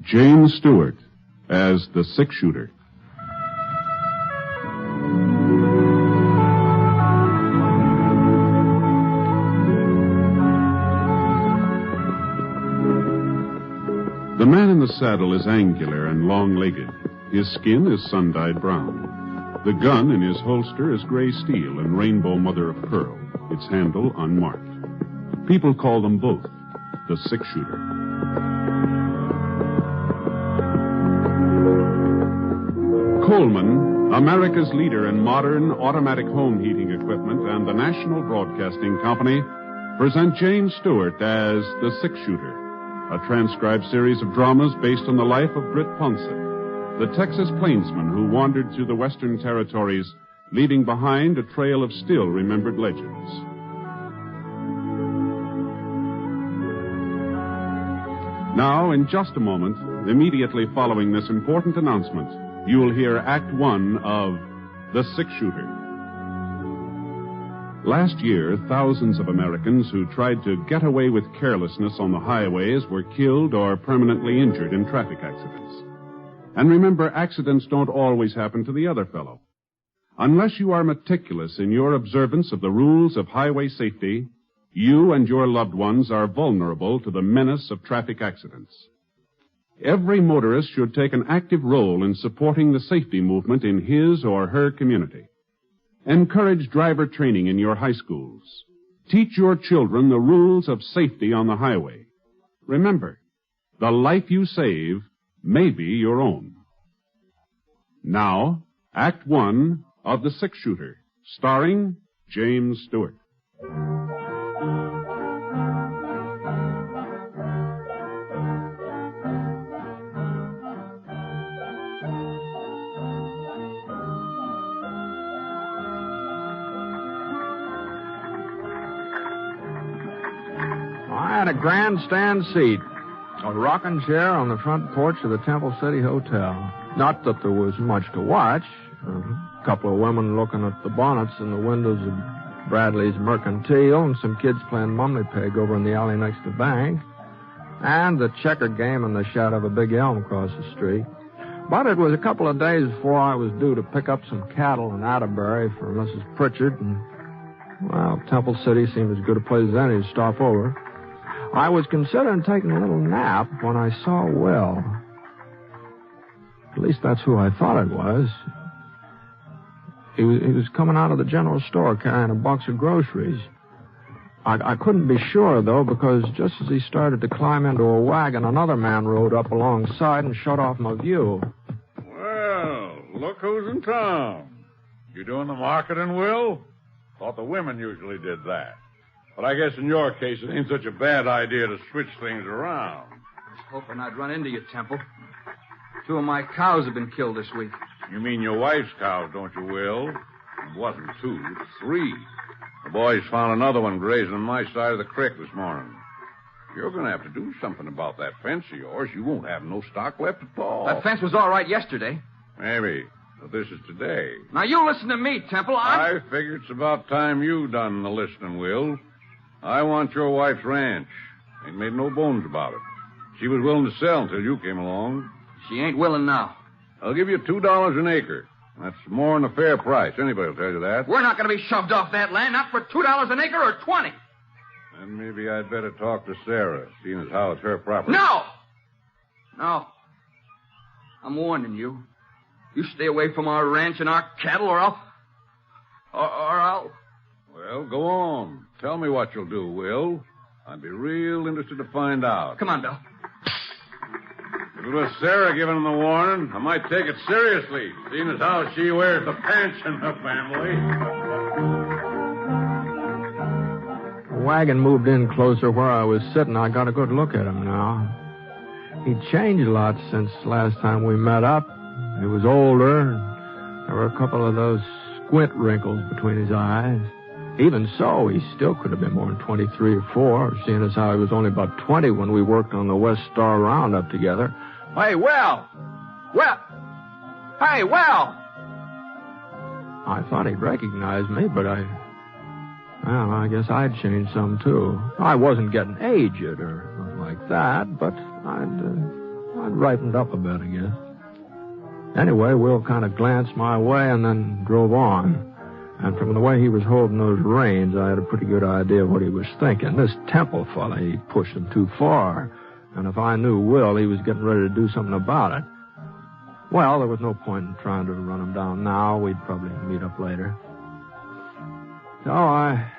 James Stewart as the six-shooter. The man in the saddle is angular and long-legged. His skin is sun-dyed brown. The gun in his holster is gray steel and rainbow mother of pearl, its handle unmarked. People call them both the six-shooter. Coleman, America's leader in modern automatic home heating equipment, and the National Broadcasting Company present James Stewart as the six-shooter, a transcribed series of dramas based on the life of Britt Ponset, the Texas plainsman who wandered through the Western Territories, leaving behind a trail of still-remembered legends. Now, in just a moment, immediately following this important announcement, you will hear Act One of The Six-Shooter. Last year, thousands of Americans who tried to get away with carelessness on the highways were killed or permanently injured in traffic accidents. And remember, accidents don't always happen to the other fellow. Unless you are meticulous in your observance of the rules of highway safety, you and your loved ones are vulnerable to the menace of traffic accidents. Every motorist should take an active role in supporting the safety movement in his or her community. Encourage driver training in your high schools. Teach your children the rules of safety on the highway. Remember, the life you save may be your own. Now, Act One of The Six-Shooter, starring James Stewart. I had a grandstand seat, a rocking chair on the front porch of the Temple City Hotel. Not that there was much to watch. A couple of women looking at the bonnets in the windows of Bradley's Mercantile, and some kids playing mummy peg over in the alley next to the bank, and the checker game in the shadow of a big elm across the street. But it was a couple of days before I was due to pick up some cattle in Atterbury for Mrs. Pritchard, and, well, Temple City seemed as good a place as any to stop over. I was considering taking a little nap when I saw Will. At least that's who I thought it was. He was coming out of the general store carrying a box of groceries. I couldn't be sure, though, because just as he started to climb into a wagon, another man rode up alongside and shut off my view. Well, look who's in town. You doing the marketing, Will? Thought the women usually did that. But I guess in your case, it ain't such a bad idea to switch things around. I was hoping I'd run into you, Temple. 2 of my cows have been killed this week. You mean your wife's cows, don't you, Will? It wasn't 2, it's 3. The boys found another one grazing on my side of the creek this morning. You're going to have to do something about that fence of yours. You won't have no stock left at all. That fence was all right yesterday. Maybe. But this is today. Now, you listen to me, Temple. I figure it's about time you done the listening, Will. I want your wife's ranch. Ain't made no bones about it. She was willing to sell until you came along. She ain't willing now. I'll give you $2 an acre. That's more than a fair price. Anybody will tell you that. We're not going to be shoved off that land, not for $2 an acre or 20. Then maybe I'd better talk to Sarah, seeing as how it's her property. No! I'm warning you. You stay away from our ranch and our cattle, or I'll... Well, go on. Tell me what you'll do, Will. I'd be real interested to find out. Come on, Bill. If it was Sarah giving him the warning, I might take it seriously, seeing as how she wears the pants in the family. The wagon moved in closer where I was sitting. I got a good look at him now. He'd changed a lot since last time we met up. He was older. There were a couple of those squint wrinkles between his eyes. Even so, he still could have been more than 23 or 4, seeing as how he was only about 20 when we worked on the West Star Roundup together. Hey, Will! Hey, Will! I thought he'd recognize me, but I guess I'd changed some, too. I wasn't getting aged or nothing like that, but I'd ripened up a bit, I guess. Anyway, Will kind of glanced my way and then drove on. And from the way he was holding those reins, I had a pretty good idea of what he was thinking. This Temple fella, he pushed him too far. And if I knew Will, he was getting ready to do something about it. Well, there was no point in trying to run him down now. We'd probably meet up later. So I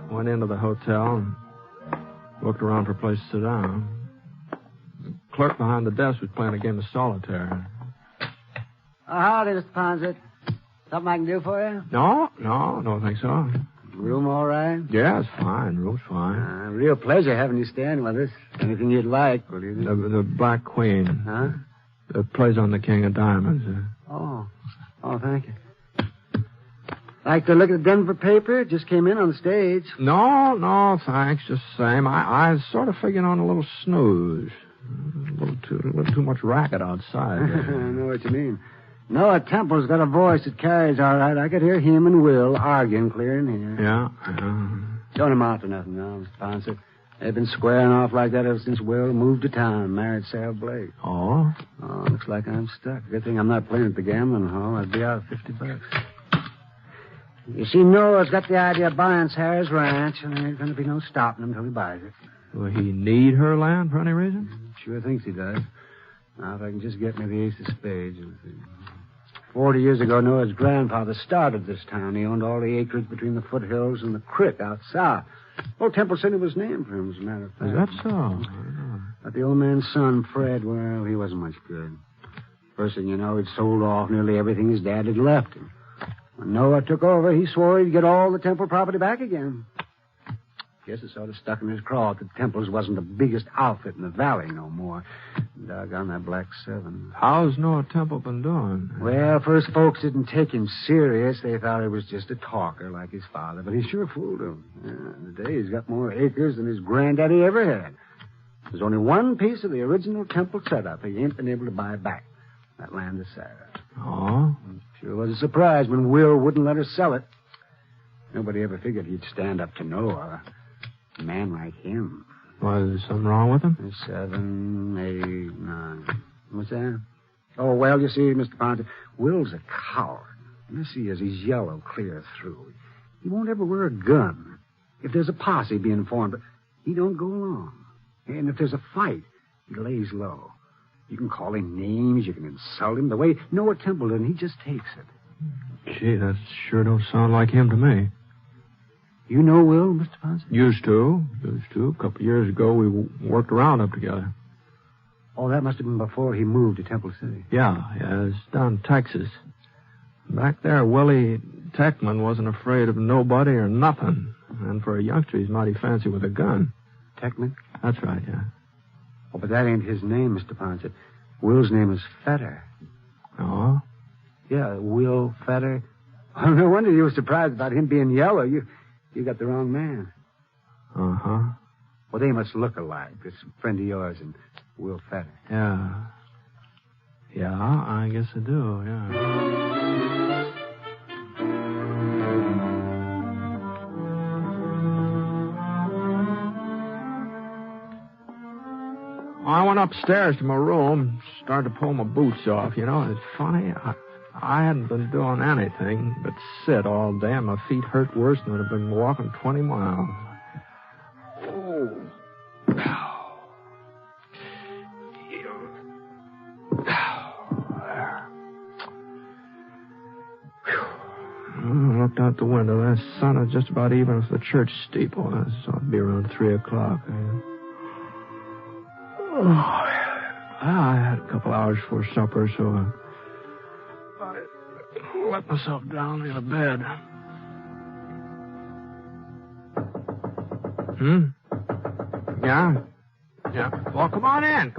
went into the hotel and looked around for a place to sit down. The clerk behind the desk was playing a game of solitaire. Howdy, Mr. Ponset. Something I can do for you? No, don't think so. Room all right? Yeah, it's fine. Room's fine. Real pleasure having you staying with us. Anything you'd like, will you? The Black Queen. Huh? It plays on the King of Diamonds. Oh, thank you. Like to look at the Denver paper? It just came in on the stage. No, thanks. Just the same. I was sort of figuring on a little snooze. A little too much racket outside. I know what you mean. Noah Temple's got a voice that carries all right. I could hear him and Will arguing clear in here. Yeah. Don't amount to nothing now, Mr. Ponset. They've been squaring off like that ever since Will moved to town and married Sarah Blake. Oh? Oh, looks like I'm stuck. Good thing I'm not playing at the gambling hall. I'd be out $50. You see, Noah's got the idea of buying Sarah's ranch, and there ain't going to be no stopping him until he buys it. Will he need her land for any reason? Sure thinks he does. Now, if I can just get me the ace of spades. 40 years ago, Noah's grandfather started this town. He owned all the acreage between the foothills and the creek out south. Old Temple City was named for him, as a matter of fact. Is that so? But the old man's son, Fred, well, he wasn't much good. First thing you know, he'd sold off nearly everything his dad had left him. When Noah took over, he swore he'd get all the Temple property back again. Guess it sort of stuck in his craw that Temple's wasn't the biggest outfit in the valley no more. Doggone that Black Seven. How's Noah Temple been doing? Well, first folks didn't take him serious. They thought he was just a talker like his father, but he sure fooled them. Yeah, today he's got more acres than his granddaddy ever had. There's only one piece of the original Temple setup he ain't been able to buy back. That land of Sarah. Oh? Sure was a surprise when Will wouldn't let her sell it. Nobody ever figured he'd stand up to Noah. A man like him. Was there something wrong with him? 7, 8, 9. What's that? Oh, well, you see, Mr. Ponset, Will's a coward. You see, as he's yellow clear through. He won't ever wear a gun. If there's a posse being formed, but he don't go along. And if there's a fight, he lays low. You can call him names, you can insult him. The way Noah Temple did, he just takes it. Gee, that sure don't sound like him to me. You know Will, Mr. Ponset? Used to. A couple of years ago, we worked around up together. Oh, that must have been before he moved to Temple City. Yeah, it's down in Texas. Back there, Willie Techman wasn't afraid of nobody or nothing. And for a youngster, he's mighty fancy with a gun. Techman? That's right, yeah. Oh, but that ain't his name, Mr. Ponset. Will's name is Fetter. Oh? Yeah, Will Fetter. Oh, no wonder you were surprised about him being yellow. You got the wrong man. Uh-huh. Well, they must look alike. This friend of yours and Will Fetter. Yeah. Yeah, I guess I do, yeah. I went upstairs to my room, started to pull my boots off. You know, it's funny. I hadn't been doing anything but sit all day, and my feet hurt worse than I'd been walking 20 miles. Oh. I looked out the window. The sun was just about even with the church steeple. So it'd be around 3 o'clock. I had a couple hours before supper, so I let myself down in a bed. Yeah? Well, come on in.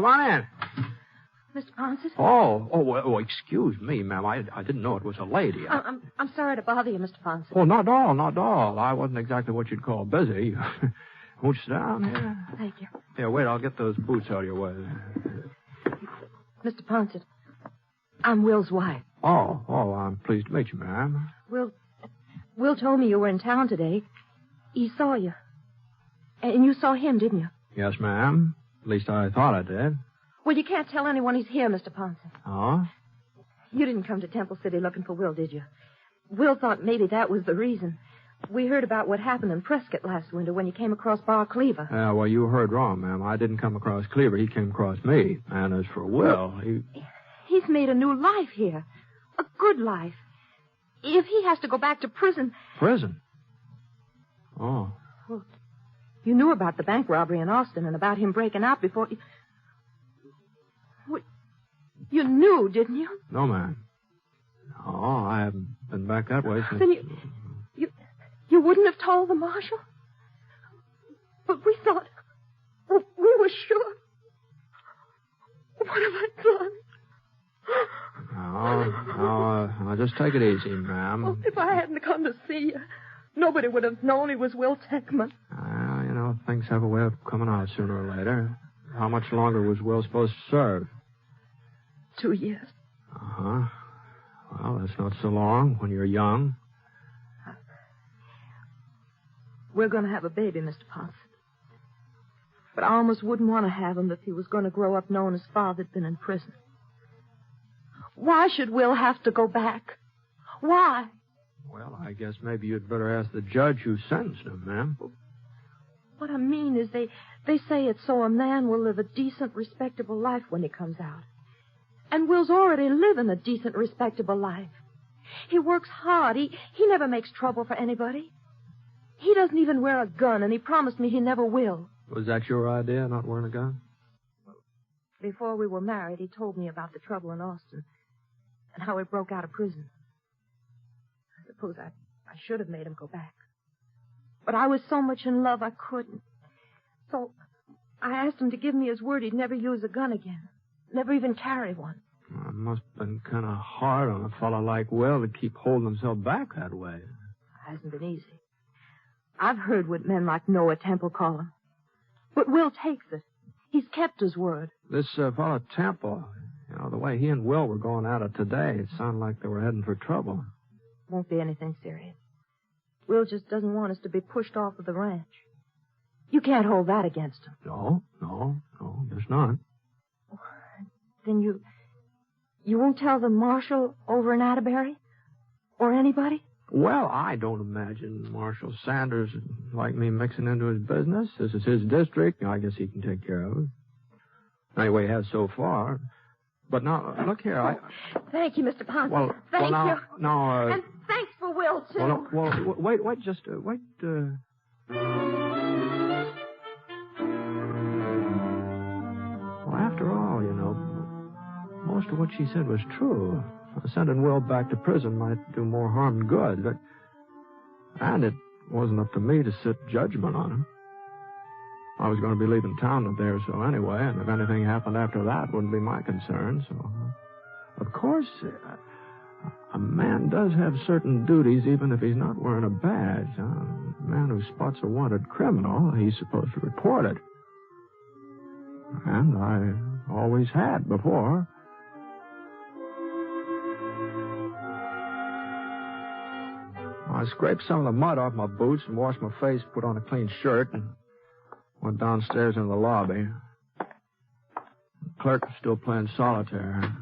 Mr. Ponset? Oh, excuse me, ma'am. I didn't know it was a lady. I'm sorry to bother you, Mr. Ponset. Oh, not at all. I wasn't exactly what you'd call busy. Won't you sit down here? Thank you. Here, wait, I'll get those boots out of your way. Mr. Ponset, I'm Will's wife. Oh, I'm pleased to meet you, ma'am. Will told me you were in town today. He saw you. And you saw him, didn't you? Yes, ma'am. At least I thought I did. Well, you can't tell anyone he's here, Mr. Ponson. Oh? You didn't come to Temple City looking for Will, did you? Will thought maybe that was the reason. We heard about what happened in Prescott last winter when you came across Bar Cleaver. Yeah, well, you heard wrong, ma'am. I didn't come across Cleaver. He came across me. And as for Will, He's made a new life here. A good life. If he has to go back to prison... Prison? Oh. Well, you knew about the bank robbery in Austin and about him breaking out before... You knew, didn't you? No, ma'am. No, I haven't been back that way since... Then you wouldn't have told the marshal? But we thought... We were sure. What have I done? No, just take it easy, ma'am. Oh, if I hadn't come to see you, nobody would have known he was Will Techman. Things have a way of coming out sooner or later. How much longer was Will supposed to serve? 2 years. Uh-huh. Well, that's not so long when you're young. We're going to have a baby, Mr. Ponson. But I almost wouldn't want to have him if he was going to grow up knowing his father'd been in prison. Why should Will have to go back? Why? Well, I guess maybe you'd better ask the judge who sentenced him, ma'am. What I mean is they say it's so a man will live a decent, respectable life when he comes out. And Will's already living a decent, respectable life. He works hard. He never makes trouble for anybody. He doesn't even wear a gun, and he promised me he never will. Was that your idea, not wearing a gun? Before we were married, he told me about the trouble in Austin and how he broke out of prison. I suppose I should have made him go back. But I was so much in love I couldn't. So I asked him to give me his word he'd never use a gun again. Never even carry one. Well, it must have been kind of hard on a fellow like Will to keep holding himself back that way. It hasn't been easy. I've heard what men like Noah Temple call him. But Will takes it. He's kept his word. This fellow Temple, the way he and Will were going at it today, it sounded like they were heading for trouble. Won't be anything serious. Will just doesn't want us to be pushed off of the ranch. You can't hold that against him. No, there's not. Then you won't tell the marshal over in Atterbury? Or anybody? Well, I don't imagine Marshal Sanders would like me mixing into his business. This is his district. I guess he can take care of it. Anyway, he has so far. But now, look here, Thank you, Mr. Ponson. Well, Thank you. Now, and thanks for Will, too. Well, wait, just wait. Well, after all, most of what she said was true. Sending Will back to prison might do more harm than good, and it wasn't up to me to sit judgment on him. I was going to be leaving town up there so anyway, and if anything happened after that, wouldn't be my concern. So, of course, a man does have certain duties even if he's not wearing a badge. A man who spots a wanted criminal, he's supposed to report it. And I always had before. I scraped some of the mud off my boots and washed my face, put on a clean shirt, and went downstairs into the lobby. The clerk was still playing solitaire.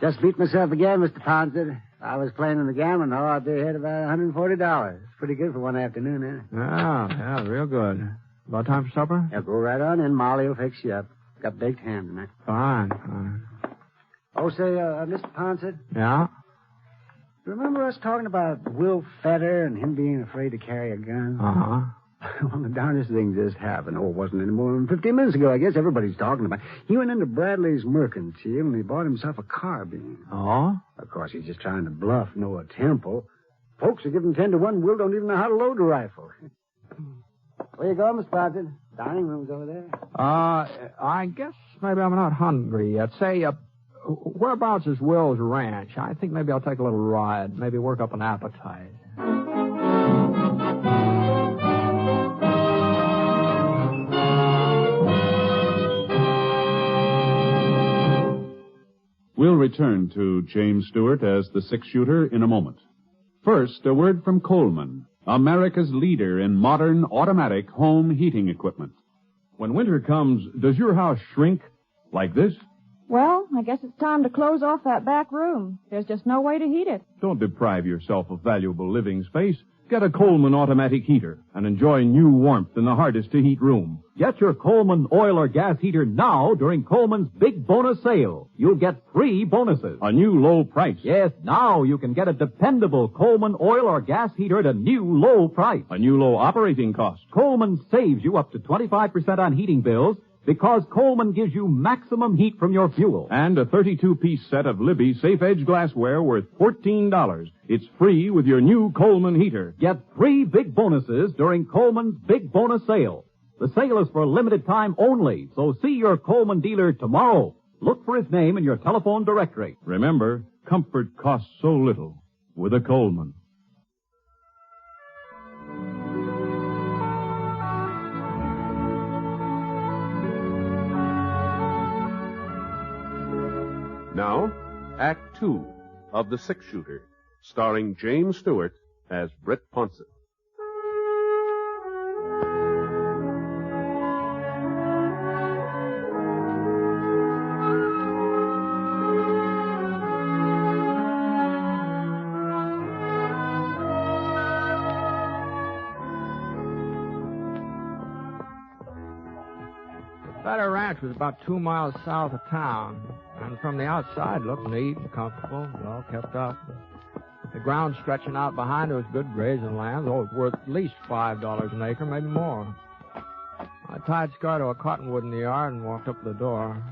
Just beat myself again, Mr. Ponson. I was playing in the gambling hall. I'd be ahead about $140. Pretty good for one afternoon, isn't it? Yeah, real good. About time for supper? Yeah, go right on in. Molly will fix you up. Got baked ham tonight. Fine. Oh, say, Mr. Ponson? Yeah? Remember us talking about Will Fetter and him being afraid to carry a gun? Uh-huh. Well, the darndest thing just happened. Oh, it wasn't any more than 15 minutes ago. I guess everybody's talking about it. He went into Bradley's mercantile and he bought himself a carbine. Oh? Of course, he's just trying to bluff Noah Temple. Folks are giving 10 to 1. Will don't even know how to load a rifle. Where you going, Mr. Ponson? Dining room's over there. I guess maybe I'm not hungry yet. Say, whereabouts is Will's ranch? I think maybe I'll take a little ride. Maybe work up an appetite. We'll return to James Stewart as the six-shooter in a moment. First, a word from Coleman, America's leader in modern automatic home heating equipment. When winter comes, does your house shrink like this? Well, I guess it's time to close off that back room. There's just no way to heat it. Don't deprive yourself of valuable living space. Get a Coleman automatic heater and enjoy new warmth in the hardest-to-heat room. Get your Coleman oil or gas heater now during Coleman's big bonus sale. You'll get 3 bonuses. A new low price. Yes, now you can get a dependable Coleman oil or gas heater at a new low price. A new low operating cost. Coleman saves you up to 25% on heating bills because Coleman gives you maximum heat from your fuel. And a 32-piece set of Libby Safe Edge glassware worth $14. It's free with your new Coleman heater. Get 3 big bonuses during Coleman's big bonus sale. The sale is for a limited time only, so see your Coleman dealer tomorrow. Look for his name in your telephone directory. Remember, comfort costs so little with a Coleman. Now, Act 2 of The Six Shooter, starring James Stewart as Britt Ponset. Fetter Ranch was about 2 miles south of town, and from the outside looked neat and comfortable, well kept up. The ground stretching out behind it was good grazing land, though it was worth at least $5 an acre, maybe more. I tied Scar to a cottonwood in the yard and walked up to the door.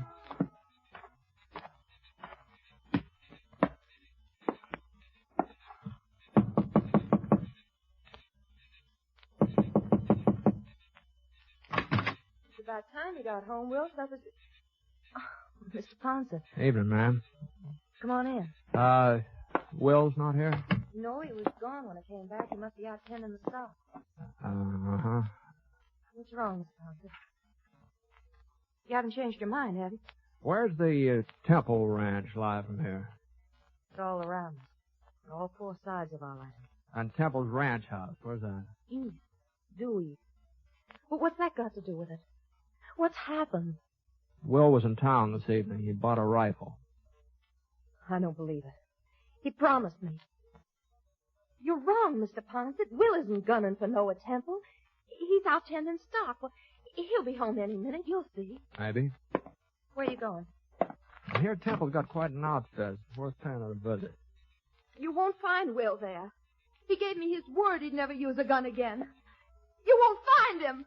It's about time you got home, Will. That was... Oh, Mr. Ponset. Evening, ma'am. Come on in. Will's not here? No, he was gone when I came back. He must be out tending the stock. Uh-huh. What's wrong, Mr. Ponset? You haven't changed your mind, have you? Where's the Temple Ranch lie from here? It's all around us. On all 4 sides of our land. And Temple's ranch house, where's that? East. Due east. But what's that got to do with it? What's happened? Will was in town this evening. He bought a rifle. I don't believe it. He promised me. You're wrong, Mr. Ponset. Will isn't gunning for Noah Temple. He's out tending stock. Well, he'll be home any minute. You'll see. Maybe. Where are you going? I hear Temple's got quite an outfit. It's worth paying it a visit. You won't find Will there. He gave me his word he'd never use a gun again. You won't find him.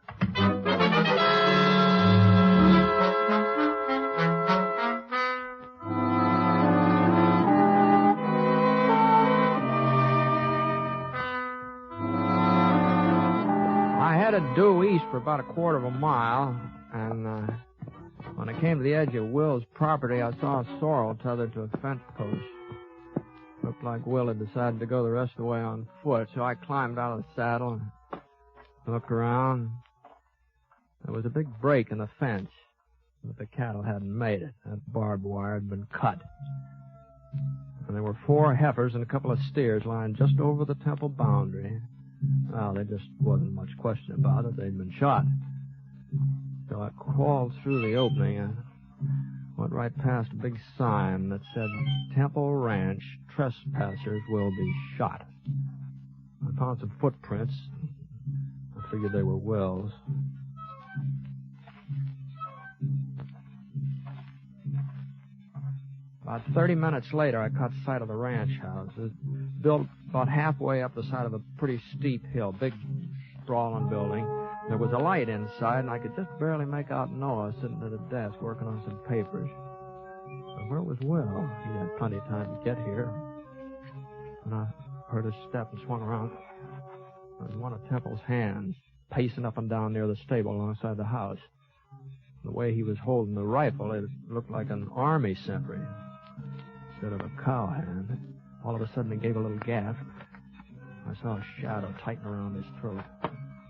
I headed due east for about a quarter of a mile, and when I came to the edge of Will's property, I saw a sorrel tethered to a fence post. Looked like Will had decided to go the rest of the way on foot, so I climbed out of the saddle and looked around. There was a big break in the fence, but the cattle hadn't made it. That barbed wire had been cut. And there were 4 heifers and a couple of steers lying just over the Temple boundary. Well, there just wasn't much question about it. They'd been shot. So I crawled through the opening and went right past a big sign that said, Temple Ranch, trespassers will be shot. I found some footprints. I figured they were Will's. About 30 minutes later, I caught sight of the ranch house. It was built about halfway up the side of a pretty steep hill, big, sprawling building. There was a light inside, and I could just barely make out Noah sitting at a desk working on some papers. But where was Will? He had plenty of time to get here. When I heard his step and swung around, there was one of Temple's hands pacing up and down near the stable alongside the house. The way he was holding the rifle, it looked like an army sentry instead of a cowhand. All of a sudden, he gave a little gasp. I saw a shadow tighten around his throat.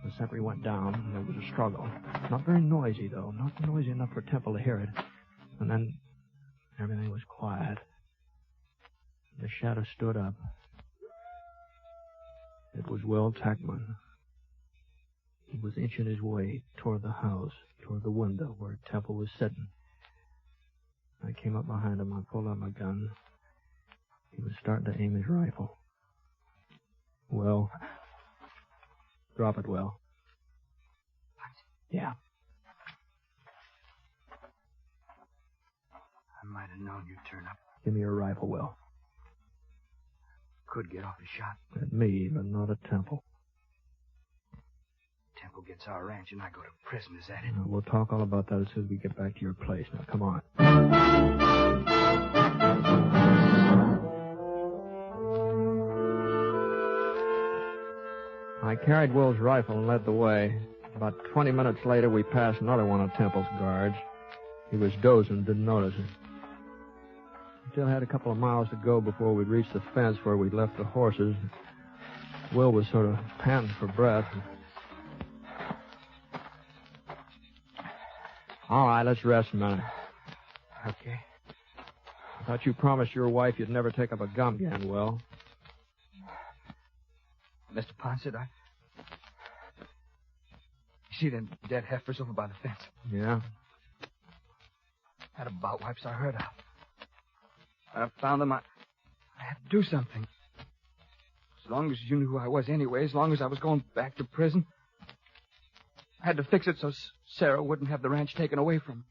The sentry went down, and there was a struggle. Not very noisy, though. Not noisy enough for Temple to hear it. And then everything was quiet. The shadow stood up. It was Will Tackman. He was inching his way toward the house, toward the window where Temple was sitting. I came up behind him. I pulled out my gun. He was starting to aim his rifle. Will. Drop it, Will. Yeah. I might have known you'd turn up. Give me your rifle, Will. Could get off a shot. At me, but not at Temple. Temple gets our ranch and I go to prison, is that it? We'll talk all about that as soon as we get back to your place. Now, come on. I carried Will's rifle and led the way. About 20 minutes later, we passed another one of Temple's guards. He was dozing, didn't notice it. Still had a couple of miles to go before we'd reached the fence where we'd left the horses. Will was sort of panting for breath. All right, let's rest a minute. Okay. I thought you promised your wife you'd never take up a gun again, Will. Mr. Ponce, I... You see them dead heifers over by the fence? Yeah? Had about wipes I heard of. I found them. I had to do something. As long as you knew who I was anyway, as long as I was going back to prison, I had to fix it so Sarah wouldn't have the ranch taken away from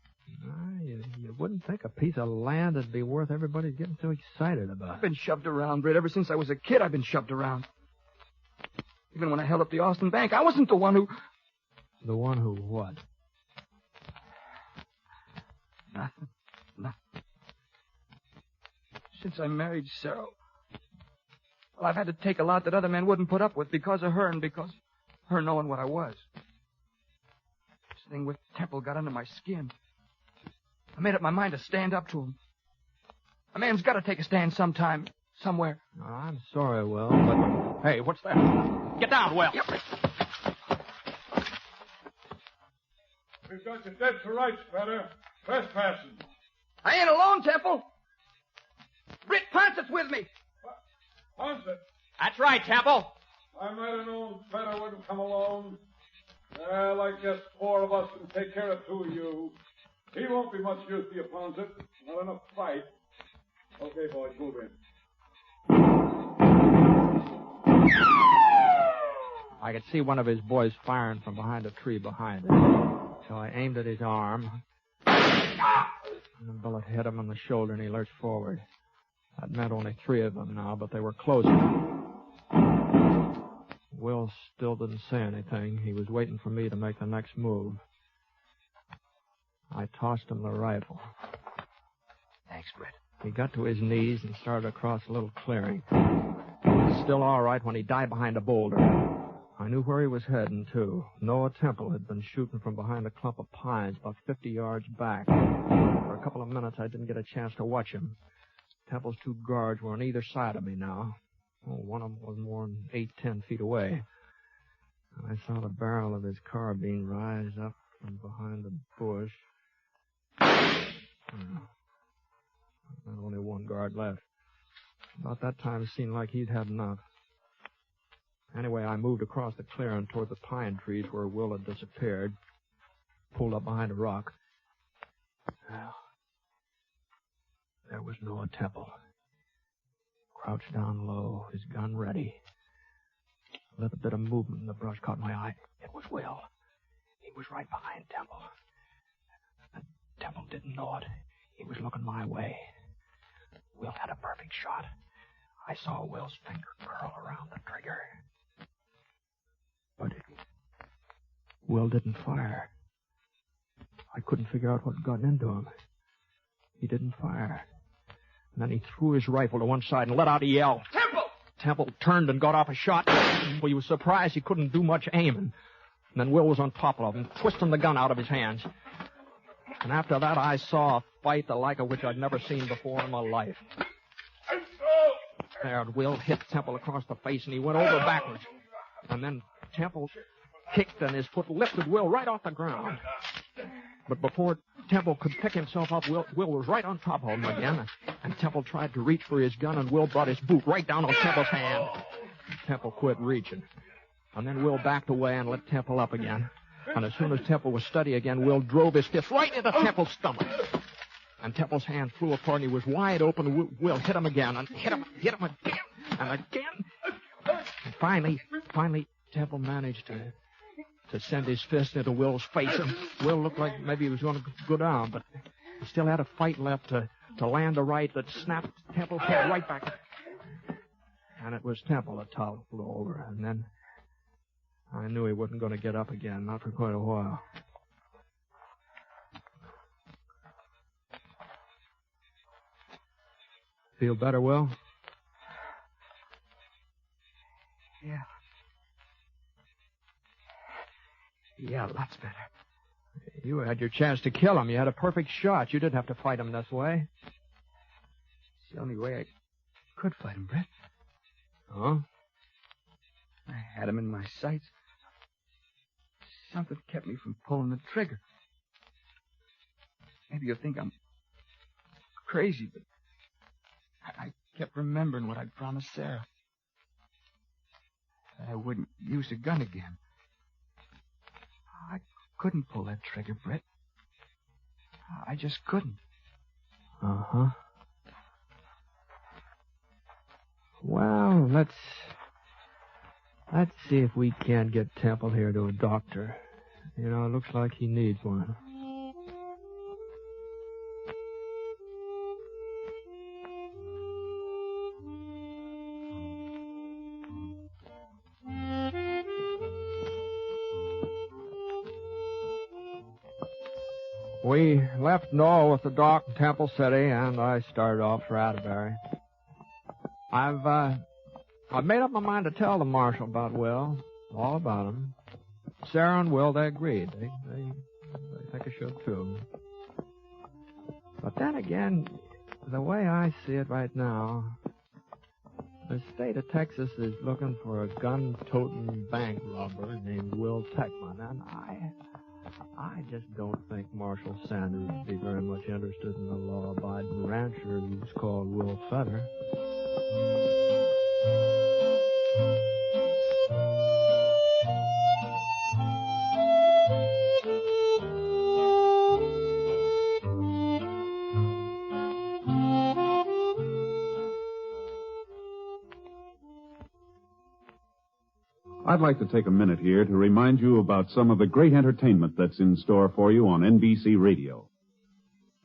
her. You wouldn't think a piece of land would be worth everybody getting so excited about. I've been shoved around, Britt. Ever since I was a kid, I've been shoved around. Even when I held up the Austin Bank, I wasn't the one who... The one who what? Nothing. Since I married Sarah, well, I've had to take a lot that other men wouldn't put up with because of her and because of her knowing what I was. This thing with Temple got under my skin. I made up my mind to stand up to him. A man's got to take a stand sometime, somewhere. Oh, I'm sorry, Will, but... Hey, what's that? Get down, Will. Yep. We've got you dead to rights, brother. Trespassing. I ain't alone, Temple. Britt Ponce's with me. Ponce? That's right, Temple. I might have known Feta wouldn't come alone. Well, I guess 4 of us can take care of 2 of you. He won't be much use to you, Ponce. Not enough fight. Okay, boys, move in. I could see one of his boys firing from behind a tree behind him. So I aimed at his arm. And the bullet hit him on the shoulder, and he lurched forward. That meant only 3 of them now, but they were closer. Will still didn't say anything. He was waiting for me to make the next move. I tossed him the rifle. Thanks, Britt. He got to his knees and started across a little clearing. He was still all right when he died behind a boulder. I knew where he was heading, too. Noah Temple had been shooting from behind a clump of pines about 50 yards back. For a couple of minutes, I didn't get a chance to watch him. Temple's 2 guards were on either side of me now. Oh, one of them was more than 8-10 feet away. I saw the barrel of his carbine rise up from behind the bush. There's only 1 guard left. About that time, it seemed like he'd had enough. Anyway, I moved across the clearing toward the pine trees where Will had disappeared. Pulled up behind a rock. Well, there was Noah Temple. Crouched down low, his gun ready. A little bit of movement in the brush caught my eye. It was Will. He was right behind Temple. And Temple didn't know it. He was looking my way. Will had a perfect shot. I saw Will's finger curl around the trigger. But Will didn't fire. I couldn't figure out what had gotten into him. He didn't fire. And then he threw his rifle to one side and let out a yell. Temple! Temple turned and got off a shot. Well, he was surprised he couldn't do much aiming. And then Will was on top of him, twisting the gun out of his hands. And after that, I saw a fight the like of which I'd never seen before in my life. There, Will hit Temple across the face, and he went over backwards. And then Temple kicked, and his foot lifted Will right off the ground. But before Temple could pick himself up, Will was right on top of him again. And Temple tried to reach for his gun, and Will brought his boot right down on Temple's hand. Temple quit reaching. And then Will backed away and let Temple up again. And as soon as Temple was steady again, Will drove his fist right into Temple's stomach. And Temple's hand flew apart and he was wide open. Will hit him again and hit him again and again. And finally, Temple managed to send his fist into Will's face. And Will looked like maybe he was going to go down, but he still had a fight left to land a right that snapped Temple's head right back. And it was Temple that toppled over. And then I knew he wasn't going to get up again, not for quite a while. Feel better, Will? Yeah, lots better. You had your chance to kill him. You had a perfect shot. You didn't have to fight him this way. It's the only way I could fight him, Brett. Huh? I had him in my sights. Something kept me from pulling the trigger. Maybe you'll think I'm crazy, but I kept remembering what I'd promised Sarah. That I wouldn't use a gun again. I couldn't pull that trigger, Brett. I just couldn't. Uh-huh. Well, let's see if we can't get Temple here to a doctor. You know, it looks like he needs one. We left Noel with the doc in Temple City, and I started off for Atterbury. I've made up my mind to tell the marshal about Will, all about him. Sarah and Will, they agreed. They think I should, too. But then again, the way I see it right now, the state of Texas is looking for a gun-toting bank robber named Will Techman, and I just don't think Marshal Sanders would be very much interested in a law-abiding rancher who's called Will Feather. I'd like to take a minute here to remind you about some of the great entertainment that's in store for you on NBC Radio.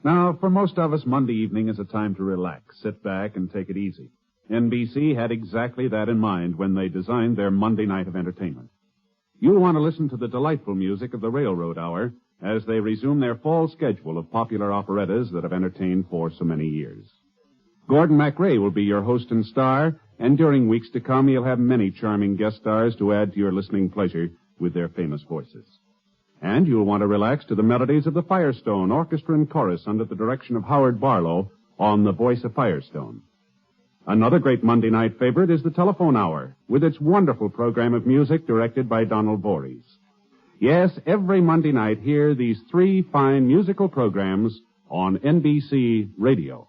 Now, for most of us, Monday evening is a time to relax, sit back, and take it easy. NBC had exactly that in mind when they designed their Monday night of entertainment. You'll want to listen to the delightful music of the Railroad Hour as they resume their fall schedule of popular operettas that have entertained for so many years. Gordon MacRae will be your host and star, and during weeks to come, he'll have many charming guest stars to add to your listening pleasure with their famous voices. And you'll want to relax to the melodies of the Firestone Orchestra and Chorus under the direction of Howard Barlow on The Voice of Firestone. Another great Monday night favorite is the Telephone Hour, with its wonderful program of music directed by Donald Voorhees. Yes, every Monday night, hear these three fine musical programs on NBC Radio.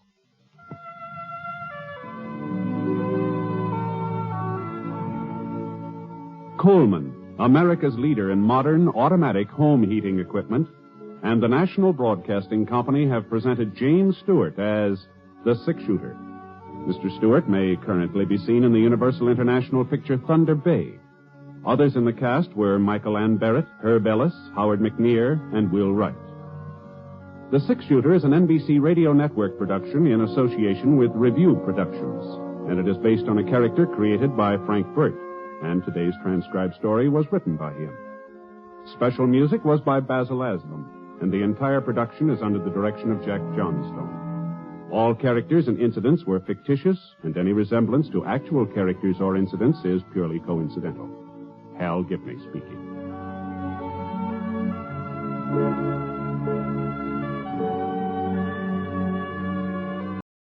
Coleman, America's leader in modern automatic home heating equipment, and the National Broadcasting Company have presented James Stewart as the Six-Shooter. Mr. Stewart may currently be seen in the Universal International picture Thunder Bay. Others in the cast were Michael Ann Barrett, Herb Ellis, Howard McNear, and Will Wright. The Six-Shooter is an NBC Radio Network production in association with Review Productions, and it is based on a character created by Frank Burt. And today's transcribed story was written by him. Special music was by Basil Aslam, and the entire production is under the direction of Jack Johnstone. All characters and incidents were fictitious, and any resemblance to actual characters or incidents is purely coincidental. Hal Gibney speaking.